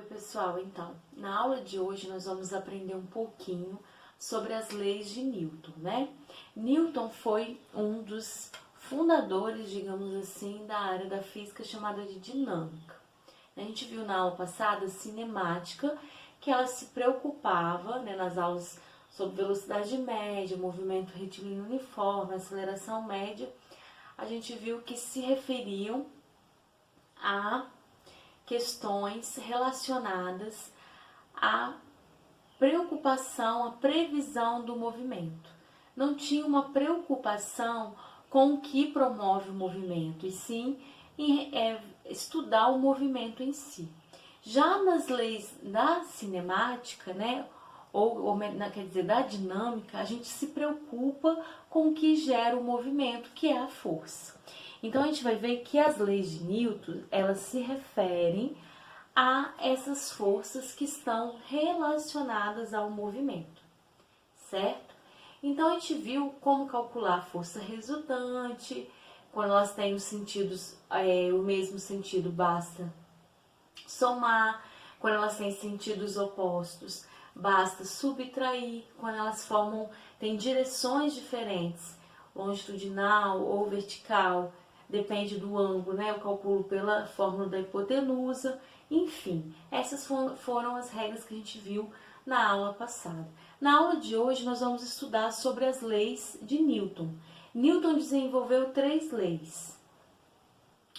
Oi, pessoal. Então, na aula de hoje nós vamos aprender um pouquinho sobre as leis de Newton, né? Newton foi um dos fundadores, digamos assim, da área da física chamada de dinâmica. A gente viu na aula passada cinemática que ela se preocupava, né, nas aulas sobre velocidade média, movimento retilíneo uniforme, aceleração média. A gente viu que se referiam a questões relacionadas à preocupação, à previsão do movimento. Não tinha uma preocupação com o que promove o movimento, e sim em estudar o movimento em si. Já nas leis da cinemática, né, quer dizer, da dinâmica, a gente se preocupa com o que gera o movimento, que é a força. Então a gente vai ver que as leis de Newton, elas se referem a essas forças que estão relacionadas ao movimento, certo? Então a gente viu como calcular a força resultante, quando elas têm os sentidos, o mesmo sentido, basta somar. Quando elas têm sentidos opostos, basta subtrair. Quando elas têm direções diferentes, longitudinal ou vertical, depende do ângulo, né? Eu calculo pela fórmula da hipotenusa. Enfim, essas foram as regras que a gente viu na aula passada. Na aula de hoje, nós vamos estudar sobre as leis de Newton. Newton desenvolveu 3 leis.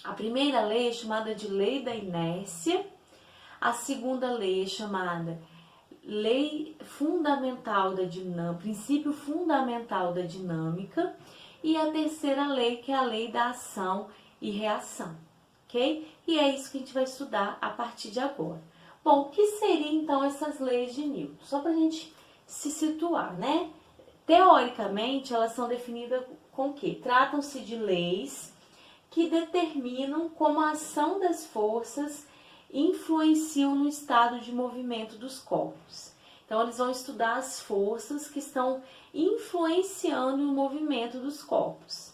A primeira lei é chamada de lei da inércia. A segunda lei é chamada lei fundamental da dinâmica, princípio fundamental da dinâmica. E a terceira lei, que é a lei da ação e reação, ok? E é isso que a gente vai estudar a partir de agora. Bom, o que seriam então essas leis de Newton? Só para a gente se situar, né? Teoricamente, elas são definidas com o quê? Tratam-se de leis que determinam como a ação das forças influenciam no estado de movimento dos corpos. Então, eles vão estudar as forças que estão influenciando no movimento dos corpos.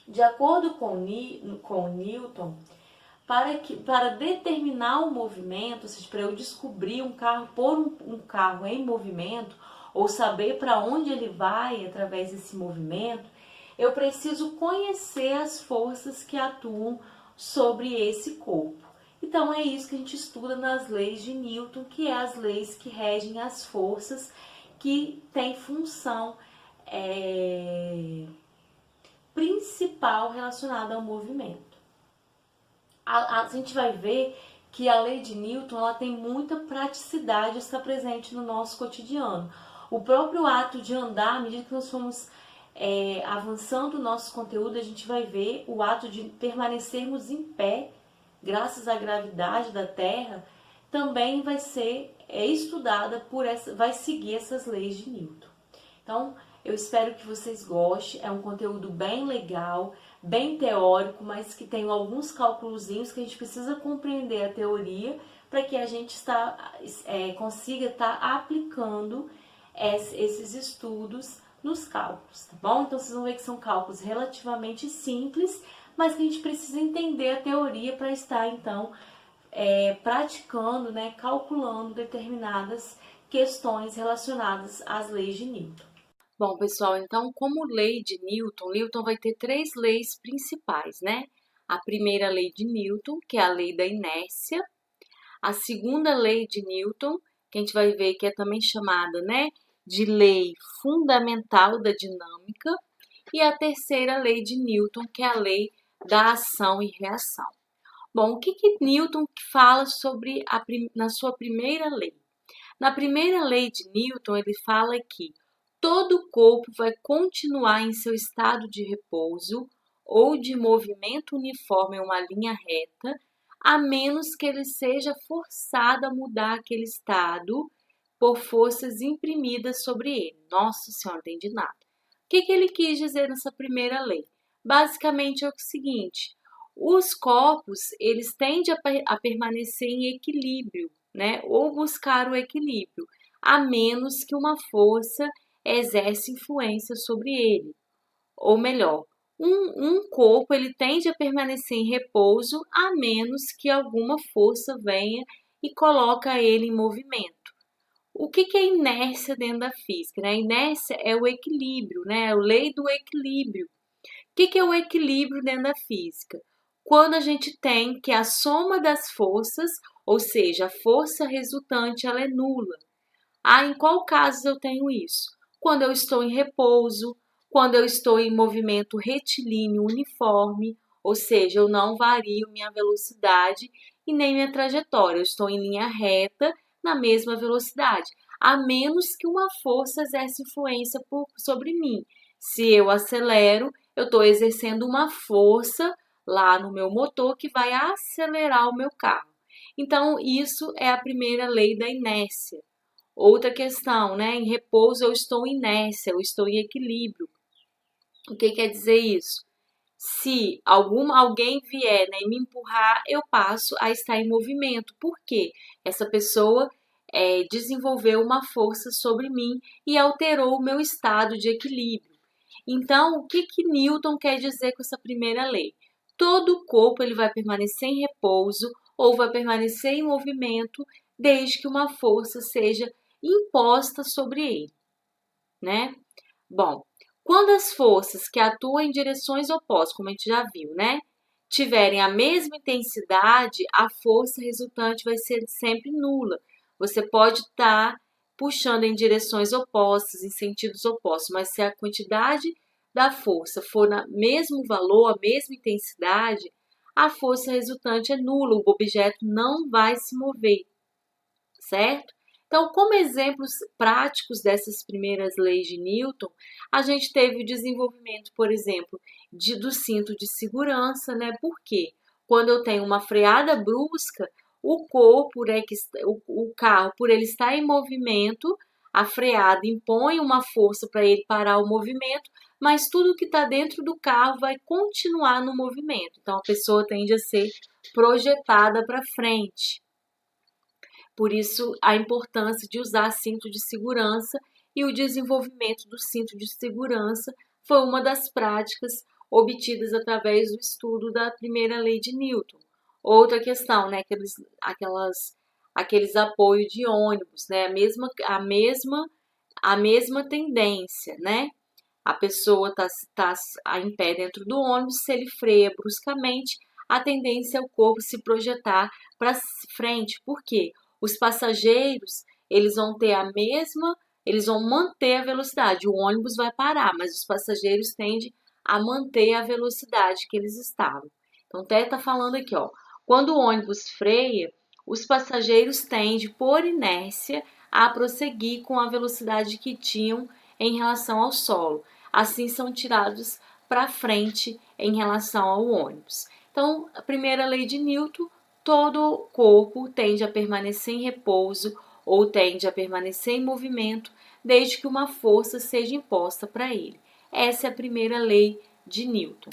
De acordo com Newton, para determinar o movimento, ou seja, para eu descobrir um carro, pôr um carro em movimento, ou saber para onde ele vai através desse movimento, eu preciso conhecer as forças que atuam sobre esse corpo. Então, é isso que a gente estuda nas leis de Newton, que é as leis que regem as forças que têm função principal relacionada ao movimento. A gente vai ver que a lei de Newton ela tem muita praticidade, está presente no nosso cotidiano. O próprio ato de andar, à medida que nós formos avançando o nosso conteúdo, a gente vai ver o ato de permanecermos em pé, graças à gravidade da Terra, também vai ser estudada vai seguir essas leis de Newton. Então, eu espero que vocês gostem. É um conteúdo bem legal, bem teórico, mas que tem alguns cálculozinhos que a gente precisa compreender a teoria para que a gente consiga estar aplicando esses estudos nos cálculos, tá bom? Então, vocês vão ver que são cálculos relativamente simples, mas que a gente precisa entender a teoria para estar, então, praticando, né, calculando determinadas questões relacionadas às leis de Newton. Bom, pessoal, então, como lei de Newton, Newton vai ter 3 leis principais, né? A primeira lei de Newton, que é a lei da inércia. A segunda lei de Newton, que a gente vai ver que é também chamada, né, de lei fundamental da dinâmica. E a terceira lei de Newton, que é a lei da ação e reação. Bom, o que Newton fala sobre na sua primeira lei? Na primeira lei de Newton, ele fala que todo o corpo vai continuar em seu estado de repouso ou de movimento uniforme em uma linha reta, a menos que ele seja forçado a mudar aquele estado por forças imprimidas sobre ele. Nossa Senhora, não entendi nada. O que ele quis dizer nessa primeira lei? Basicamente é o seguinte: os corpos eles tendem a permanecer em equilíbrio, né? Ou buscar o equilíbrio, a menos que uma força exerce influência sobre ele. Ou melhor, um corpo ele tende a permanecer em repouso a menos que alguma força venha e coloca ele em movimento. O que é inércia dentro da física? Né? A inércia é o equilíbrio, né? É a lei do equilíbrio. O que é o equilíbrio dentro da física? Quando a gente tem que a soma das forças, ou seja, a força resultante, ela é nula. Em qual caso eu tenho isso? Quando eu estou em repouso, quando eu estou em movimento retilíneo uniforme, ou seja, eu não vario minha velocidade e nem minha trajetória, eu estou em linha reta na mesma velocidade, a menos que uma força exerça influência sobre mim. Se eu acelero, eu estou exercendo uma força lá no meu motor que vai acelerar o meu carro. Então, isso é a primeira lei da inércia. Outra questão, né? Em repouso eu estou em inércia, eu estou em equilíbrio. O que quer dizer isso? Se alguém vier, né, e me empurrar, eu passo a estar em movimento. Por quê? Essa pessoa desenvolveu uma força sobre mim e alterou o meu estado de equilíbrio. Então, o que Newton quer dizer com essa primeira lei? Todo o corpo ele vai permanecer em repouso ou vai permanecer em movimento desde que uma força seja imposta sobre ele, né? Bom, quando as forças que atuam em direções opostas, como a gente já viu, né, tiverem a mesma intensidade, a força resultante vai ser sempre nula. Você pode estar puxando em direções opostas, em sentidos opostos, mas se a quantidade da força for no mesmo valor, a mesma intensidade, a força resultante é nula, o objeto não vai se mover, certo? Então, como exemplos práticos dessas primeiras leis de Newton, a gente teve o desenvolvimento, por exemplo, do cinto de segurança, né? Por quê? Quando eu tenho uma freada brusca, o corpo, né, o carro, por ele estar em movimento, a freada impõe uma força para ele parar o movimento, mas tudo que está dentro do carro vai continuar no movimento. Então, a pessoa tende a ser projetada para frente. Por isso, a importância de usar cinto de segurança e o desenvolvimento do cinto de segurança foi uma das práticas obtidas através do estudo da primeira lei de Newton. Outra questão, né, aqueles apoios de ônibus, né, a mesma tendência, né? A pessoa está em pé dentro do ônibus, se ele freia bruscamente, a tendência é o corpo se projetar para frente. Por quê? Os passageiros, eles vão manter a velocidade. O ônibus vai parar, mas os passageiros tendem a manter a velocidade que eles estavam. Então, até está falando aqui, ó, quando o ônibus freia, os passageiros tendem, por inércia, a prosseguir com a velocidade que tinham em relação ao solo. Assim, são tirados para frente em relação ao ônibus. Então, a primeira lei de Newton, todo o corpo tende a permanecer em repouso ou tende a permanecer em movimento, desde que uma força seja imposta para ele. Essa é a primeira lei de Newton.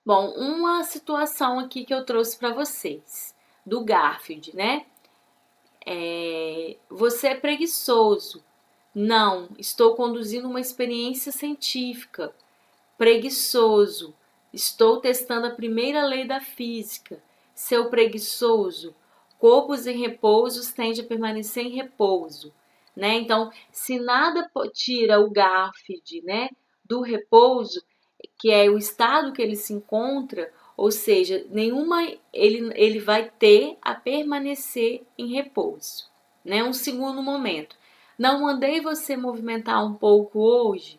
Bom, uma situação aqui que eu trouxe para vocês, do Garfield, né? Você é preguiçoso. Não, estou conduzindo uma experiência científica. Preguiçoso. Estou testando a primeira lei da física. Seu preguiçoso. Corpos em repouso tendem a permanecer em repouso, né? Então, se nada tira o Garfield, né, do repouso, que é o estado que ele se encontra, ou seja, ele vai ter a permanecer em repouso, né? Um segundo momento. Não mandei você movimentar um pouco hoje?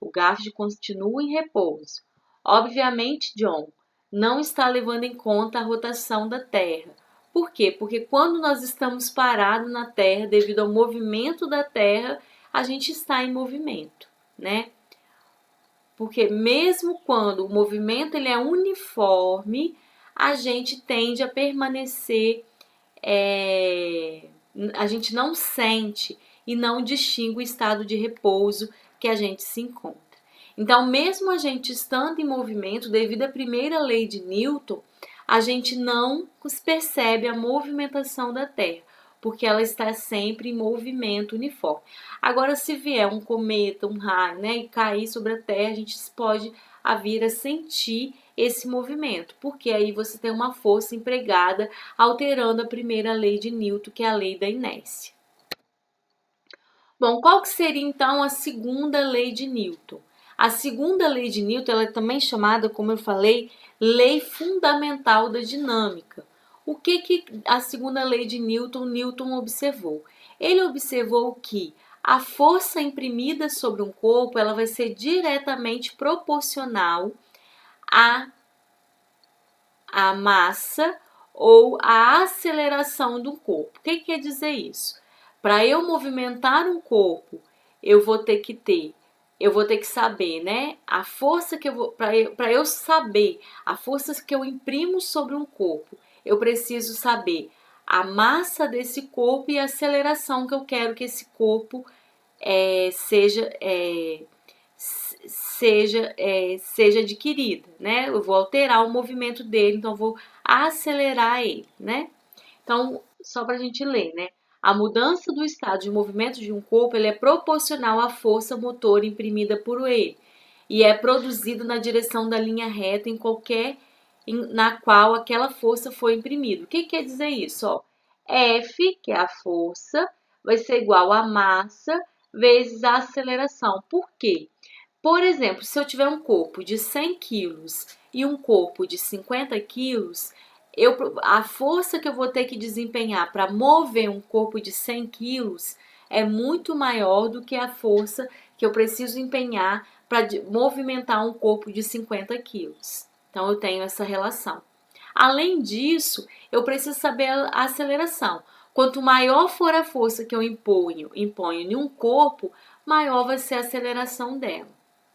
O Garfield continua em repouso. Obviamente, John não está levando em conta a rotação da Terra. Por quê? Porque quando nós estamos parados na Terra, devido ao movimento da Terra, a gente está em movimento, né? Porque mesmo quando o movimento ele é uniforme, a gente tende a permanecer, a gente não sente e não distingue o estado de repouso que a gente se encontra. Então, mesmo a gente estando em movimento, devido à primeira lei de Newton, a gente não percebe a movimentação da Terra, porque ela está sempre em movimento uniforme. Agora, se vier um cometa, um raio, né, e cair sobre a Terra, a gente pode vir a sentir esse movimento, porque aí você tem uma força empregada alterando a primeira lei de Newton, que é a lei da inércia. Bom, qual que seria então a segunda lei de Newton? A segunda lei de Newton, ela é também chamada, como eu falei, lei fundamental da dinâmica. O que a segunda lei de Newton observou? Ele observou que a força imprimida sobre um corpo, ela vai ser diretamente proporcional à massa ou à aceleração do corpo. O que quer dizer isso? Para eu movimentar um corpo, eu vou ter que saber, né? A força que eu vou, para eu saber a força que eu imprimo sobre um corpo, eu preciso saber a massa desse corpo e a aceleração que eu quero que esse corpo seja adquirida, né? Eu vou alterar o movimento dele, então eu vou acelerar ele, né? Então, só para a gente ler, né? A mudança do estado de movimento de um corpo ele é proporcional à força motora imprimida por ele e é produzido na direção da linha reta na qual aquela força foi imprimida. O que quer dizer isso? Ó, F, que é a força, vai ser igual a massa vezes a aceleração. Por quê? Por exemplo, se eu tiver um corpo de 100 quilos e um corpo de 50 quilos, a força que eu vou ter que desempenhar para mover um corpo de 100 quilos é muito maior do que a força que eu preciso empenhar para movimentar um corpo de 50 quilos. Então, eu tenho essa relação. Além disso, eu preciso saber a aceleração. Quanto maior for a força que eu imponho em um corpo, maior vai ser a aceleração dela.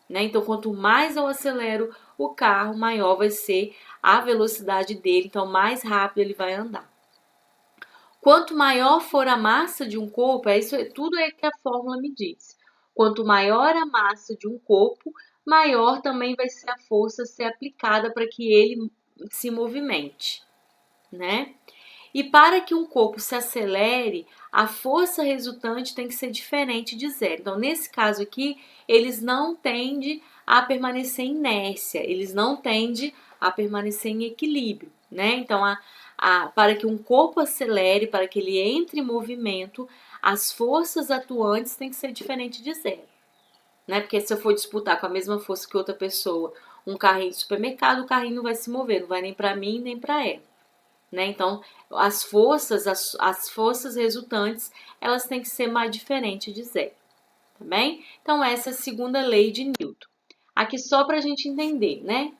Né? Então, quanto mais eu acelero o carro, maior vai ser a velocidade dele, então mais rápido ele vai andar. Quanto maior for a massa de um corpo, tudo é que a fórmula me diz. Quanto maior a massa de um corpo, maior também vai ser a força a ser aplicada para que ele se movimente, né? E para que um corpo se acelere, a força resultante tem que ser diferente de zero. Então, nesse caso aqui, eles não tendem a permanecer em inércia, eles não tendem a permanecer em equilíbrio, né? Então, para que um corpo acelere, para que ele entre em movimento, as forças atuantes têm que ser diferentes de zero, né? Porque se eu for disputar com a mesma força que outra pessoa, um carrinho de supermercado, o carrinho não vai se mover, não vai nem para mim nem para ela. Né? Então, as forças resultantes, elas têm que ser mais diferentes de zero, tá bem? Então, essa é a segunda lei de Newton. Aqui só para a gente entender, né?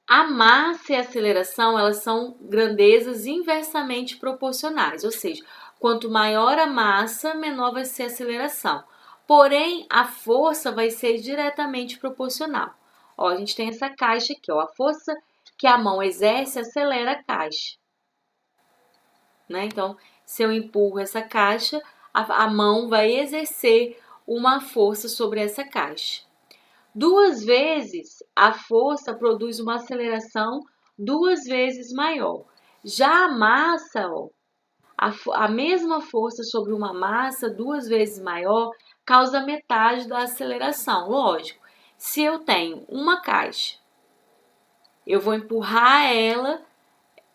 A massa e a aceleração, elas são grandezas inversamente proporcionais, ou seja, quanto maior a massa, menor vai ser a aceleração. Porém, a força vai ser diretamente proporcional. Ó, a gente tem essa caixa aqui, ó, a força que a mão exerce acelera a caixa. Né? Então, se eu empurro essa caixa, a mão vai exercer uma força sobre essa caixa. 2 vezes a força produz uma aceleração 2 vezes maior. Já a massa, ó, a mesma força sobre uma massa 2 vezes maior causa metade da aceleração. Lógico, se eu tenho uma caixa, eu vou empurrar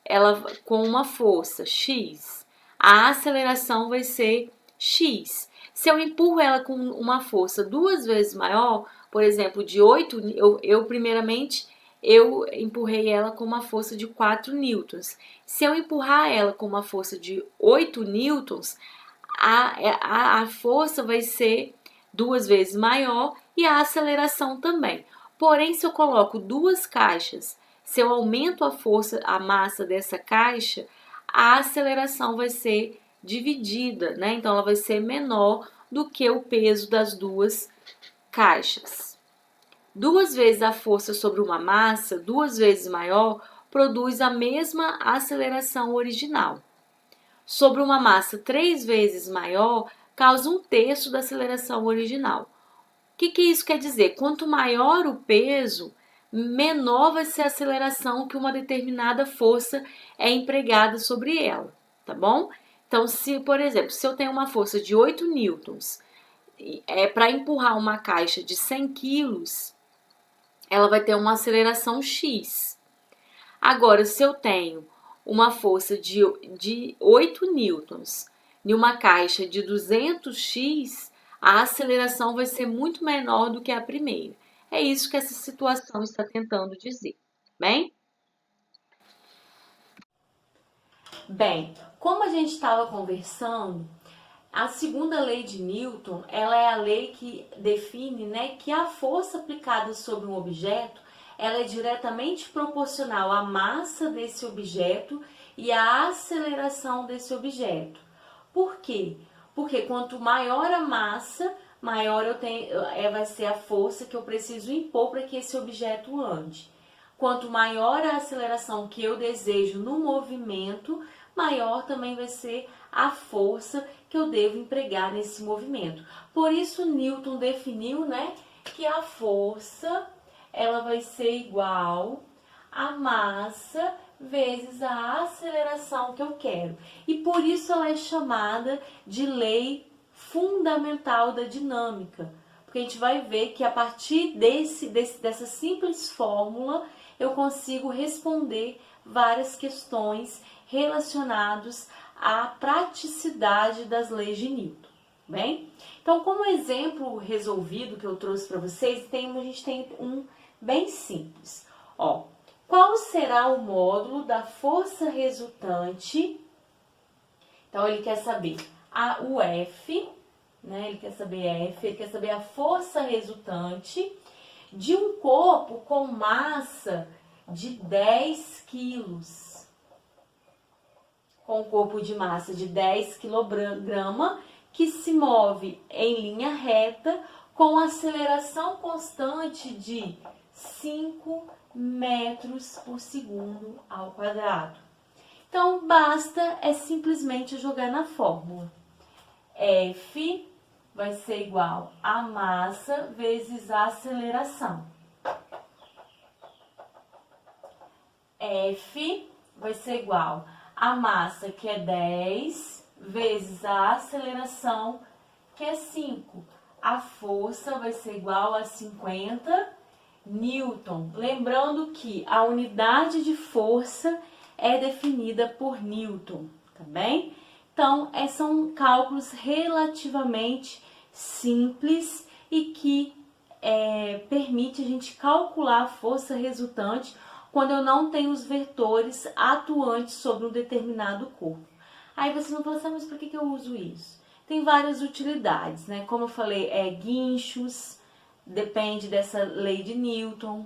ela com uma força X. A aceleração vai ser X. Se eu empurro ela com uma força 2 vezes maior, por exemplo, de 8, primeiramente eu empurrei ela com uma força de 4 newtons. Se eu empurrar ela com uma força de 8 newtons, a força vai ser 2 vezes maior e a aceleração também. Porém, se eu coloco 2 caixas, se eu aumento a massa dessa caixa, a aceleração vai ser dividida, né? Então, ela vai ser menor do que o peso das 2 caixas. 2 vezes a força sobre uma massa, 2 vezes maior, produz a mesma aceleração original. Sobre uma massa 3 vezes maior, causa 1/3 da aceleração original. O que isso quer dizer? Quanto maior o peso, menor vai ser a aceleração que uma determinada força é empregada sobre ela, tá bom? Então, por exemplo, se eu tenho uma força de 8 newtons, para empurrar uma caixa de 100 quilos, ela vai ter uma aceleração x. Agora, se eu tenho uma força de 8 newtons em uma caixa de 200x, a aceleração vai ser muito menor do que a primeira. É isso que essa situação está tentando dizer, bem? Bem, como a gente estava conversando, a segunda lei de Newton, ela é a lei que define, né, que a força aplicada sobre um objeto, ela é diretamente proporcional à massa desse objeto e à aceleração desse objeto. Por quê? Porque quanto maior a massa, maior vai ser a força que eu preciso impor para que esse objeto ande. Quanto maior a aceleração que eu desejo no movimento, maior também vai ser a força que eu devo empregar nesse movimento. Por isso Newton definiu, né, que a força ela vai ser igual a massa vezes a aceleração que eu quero. E por isso ela é chamada de lei fundamental da dinâmica. Porque a gente vai ver que a partir dessa simples fórmula eu consigo responder várias questões relacionadas à praticidade das leis de Newton. Bem? Então, como exemplo resolvido que eu trouxe para vocês, a gente tem um bem simples. Ó, qual será o módulo da força resultante? Então, ele quer saber o F, né? Ele quer saber F, ele quer saber a força resultante de um corpo com massa de 10 quilos. Com um corpo de massa de 10 kg, que se move em linha reta com aceleração constante de 5 metros por segundo ao quadrado. Então, basta simplesmente jogar na fórmula. F vai ser igual a massa vezes a aceleração. F vai ser igual a massa, que é 10, vezes a aceleração, que é 5. A força vai ser igual a 50 newton. Lembrando que a unidade de força é definida por newton, tá bem? Então, são cálculos relativamente simples e que permite a gente calcular a força resultante quando eu não tenho os vetores atuantes sobre um determinado corpo. Aí você não fala assim, mas por que eu uso isso? Tem várias utilidades, né? Como eu falei, guinchos, depende dessa lei de Newton,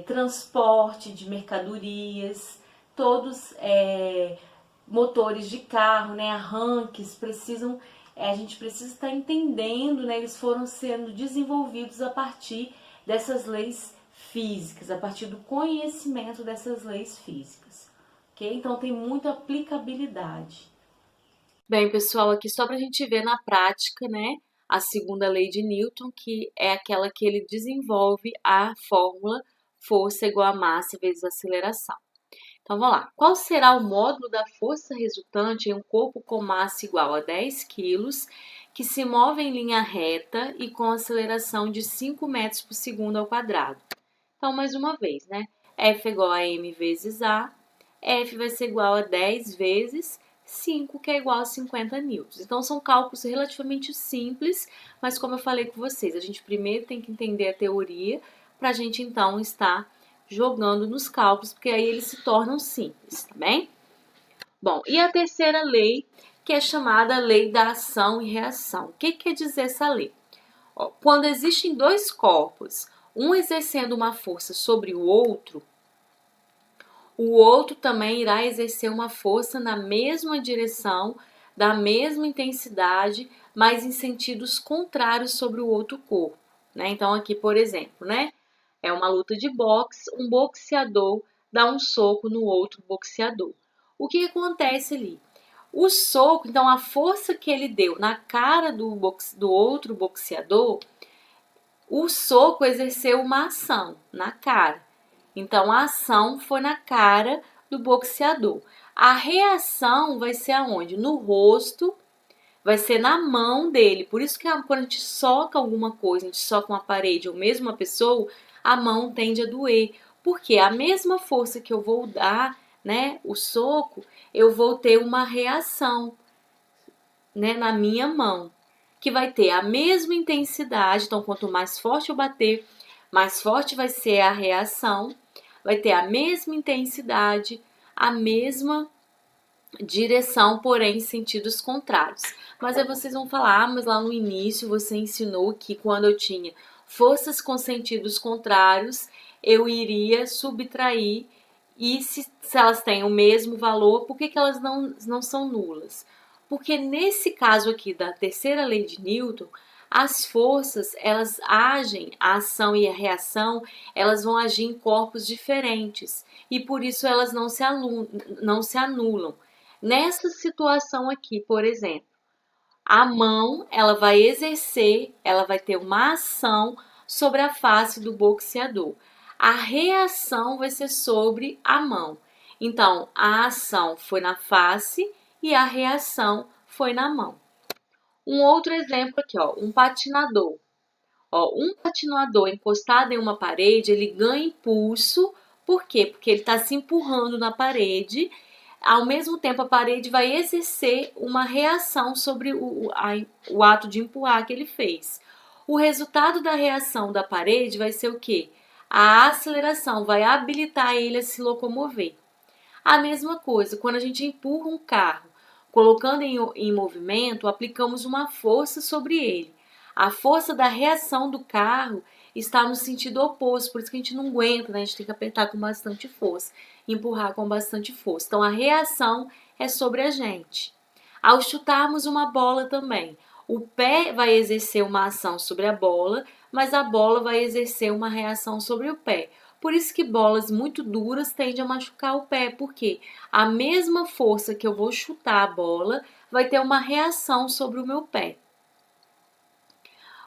transporte de mercadorias, todos motores de carro, né? Arranques, precisam, a gente precisa estar entendendo, né? Eles foram sendo desenvolvidos a partir dessas leis físicas, a partir do conhecimento dessas leis físicas, ok? Então tem muita aplicabilidade. Bem, pessoal, aqui só para a gente ver na prática, né, a segunda lei de Newton, que é aquela que ele desenvolve a fórmula força igual a massa vezes aceleração. Então, vamos lá. Qual será o módulo da força resultante em um corpo com massa igual a 10 kg, que se move em linha reta e com aceleração de 5 metros por segundo ao quadrado? Então, mais uma vez, né? F é igual a m vezes A. F vai ser igual a 10 vezes 5, que é igual a 50 newtons. Então, são cálculos relativamente simples, mas como eu falei com vocês, a gente primeiro tem que entender a teoria para a gente, então, estar jogando nos cálculos, porque aí eles se tornam simples, tá bem? Bom, e a terceira lei, que é chamada lei da ação e reação. O que quer dizer essa lei? Quando existem dois corpos, um exercendo uma força sobre o outro também irá exercer uma força na mesma direção, da mesma intensidade, mas em sentidos contrários sobre o outro corpo, né? Então aqui, por exemplo, né? É uma luta de boxe, um boxeador dá um soco no outro boxeador. O que acontece ali? O soco, então a força que ele deu na cara do outro boxeador, o soco exerceu uma ação na cara. Então, a ação foi na cara do boxeador. A reação vai ser aonde? No rosto vai ser na mão dele. Por isso que quando a gente soca alguma coisa, a gente soca uma parede ou mesmo uma pessoa, a mão tende a doer. Porque a mesma força que eu vou dar, né, o soco, eu vou ter uma reação, né, na minha mão, que vai ter a mesma intensidade. Então, quanto mais forte eu bater, mais forte vai ser a reação, vai ter a mesma intensidade, a mesma direção, porém em sentidos contrários. Mas aí vocês vão falar, mas lá no início você ensinou que quando eu tinha forças com sentidos contrários, eu iria subtrair, e se elas têm o mesmo valor, por que elas não são nulas? Porque nesse caso aqui da terceira lei de Newton, as forças, elas agem, a ação e a reação, elas vão agir em corpos diferentes, e por isso elas não se anulam. Nessa situação aqui, por exemplo, a mão, ela vai exercer, ela vai ter uma ação sobre a face do boxeador. A reação vai ser sobre a mão. Então, a ação foi na face e a reação foi na mão. Um outro exemplo aqui, ó, um patinador. Ó, um patinador encostado em uma parede, ele ganha impulso. Por quê? Porque ele está se empurrando na parede. Ao mesmo tempo, a parede vai exercer uma reação sobre o ato de empurrar que ele fez. O resultado da reação da parede vai ser o quê? A aceleração vai habilitar ele a se locomover. A mesma coisa, quando a gente empurra um carro, colocando em movimento, aplicamos uma força sobre ele. A força da reação do carro está no sentido oposto, por isso que a gente não aguenta, né? A gente tem que apertar com bastante força, empurrar com bastante força. Então, a reação é sobre a gente. Ao chutarmos uma bola também, o pé vai exercer uma ação sobre a bola, mas a bola vai exercer uma reação sobre o pé. Por isso que bolas muito duras tendem a machucar o pé, porque a mesma força que eu vou chutar a bola vai ter uma reação sobre o meu pé.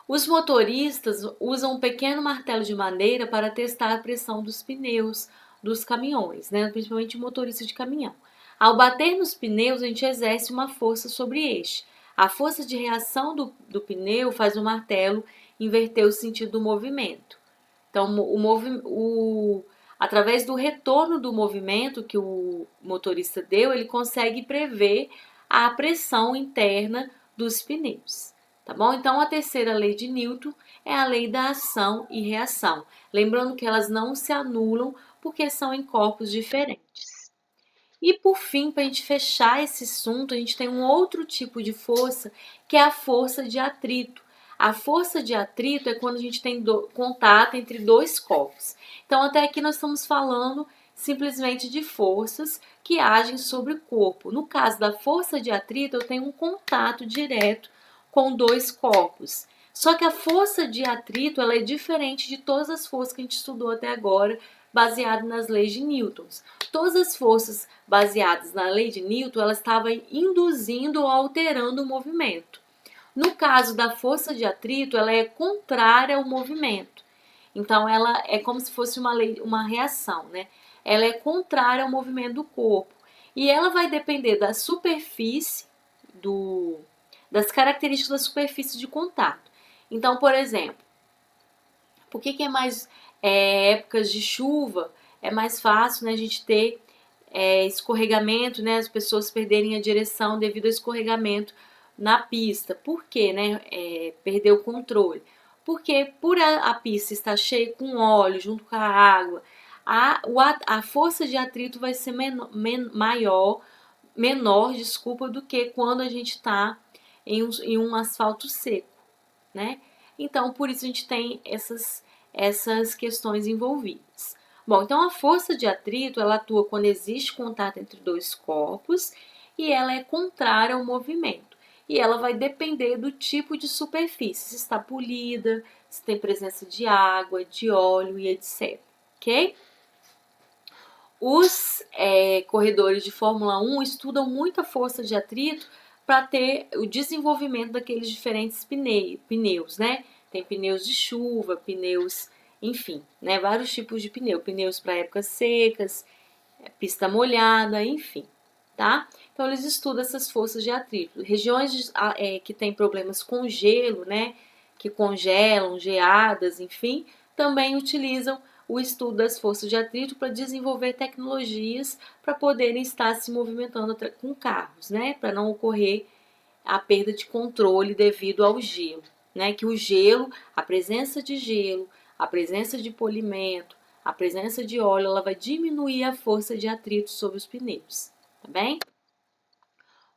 Os motoristas usam um pequeno martelo de madeira para testar a pressão dos pneus dos caminhões, né? Principalmente motorista de caminhão. Ao bater nos pneus, a gente exerce uma força sobre este. A força de reação do pneu faz o martelo inverter o sentido do movimento. Então, através do retorno do movimento que o motorista deu, ele consegue prever a pressão interna dos pneus. Tá bom? Então, a terceira lei de Newton é a lei da ação e reação. Lembrando que elas não se anulam porque são em corpos diferentes. E por fim, para a gente fechar esse assunto, a gente tem um outro tipo de força, que é a força de atrito. A força de atrito é quando a gente tem contato entre dois corpos. Então, até aqui nós estamos falando simplesmente de forças que agem sobre o corpo. No caso da força de atrito, eu tenho um contato direto com dois corpos. Só que a força de atrito ela é diferente de todas as forças que a gente estudou até agora, baseado nas leis de Newton. Todas as forças baseadas na lei de Newton, elas estavam induzindo ou alterando o movimento. No caso da força de atrito, ela é contrária ao movimento. Então, ela é como se fosse uma reação, né? Ela é contrária ao movimento do corpo. E ela vai depender da superfície, das características da superfície de contato. Então, por exemplo, por que é mais épocas de chuva é mais fácil, né, a gente ter escorregamento, né, as pessoas perderem a direção devido ao escorregamento na pista. Por quê, né? Perder o controle. Porque por a pista estar cheia com óleo junto com a água, a força de atrito vai ser menor, desculpa, do que quando a gente está em um asfalto seco, né? Então, por isso a gente tem essas questões envolvidas. Bom, então a força de atrito, ela atua quando existe contato entre dois corpos e ela é contrária ao movimento. E ela vai depender do tipo de superfície, se está polida, se tem presença de água, de óleo e etc. Ok? Os corredores de Fórmula 1 estudam muita força de atrito para ter o desenvolvimento daqueles diferentes pneus, né? Tem pneus de chuva, pneus, enfim, né? Vários tipos de pneus para épocas secas, pista molhada, enfim. tá? Então, eles estudam essas forças de atrito. Regiões que têm problemas com gelo, né? Que congelam, geadas, enfim, também utilizam o estudo das forças de atrito para desenvolver tecnologias para poderem estar se movimentando com carros, né? Para não ocorrer a perda de controle devido ao gelo, né? Que o gelo, a presença de gelo, a presença de polimento, a presença de óleo, ela vai diminuir a força de atrito sobre os pneus, tá bem?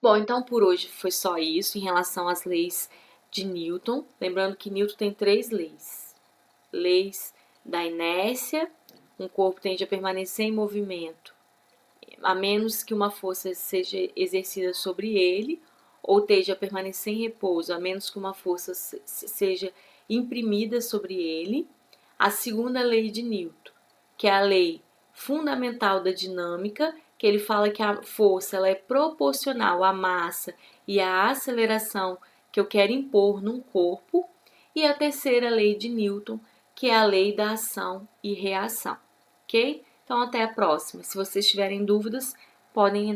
Bom, então por hoje foi só isso em relação às leis de Newton. Lembrando que Newton tem 3 leis. Leis da inércia, um corpo tende a permanecer em movimento, a menos que uma força seja exercida sobre ele, ou tende a permanecer em repouso, a menos que uma força seja imprimida sobre ele. A segunda lei de Newton, que é a lei fundamental da dinâmica, que ele fala que a força ela é proporcional à massa e à aceleração que eu quero impor num corpo. E a terceira lei de Newton, que é a lei da ação e reação, ok? Então, até a próxima. Se vocês tiverem dúvidas, podem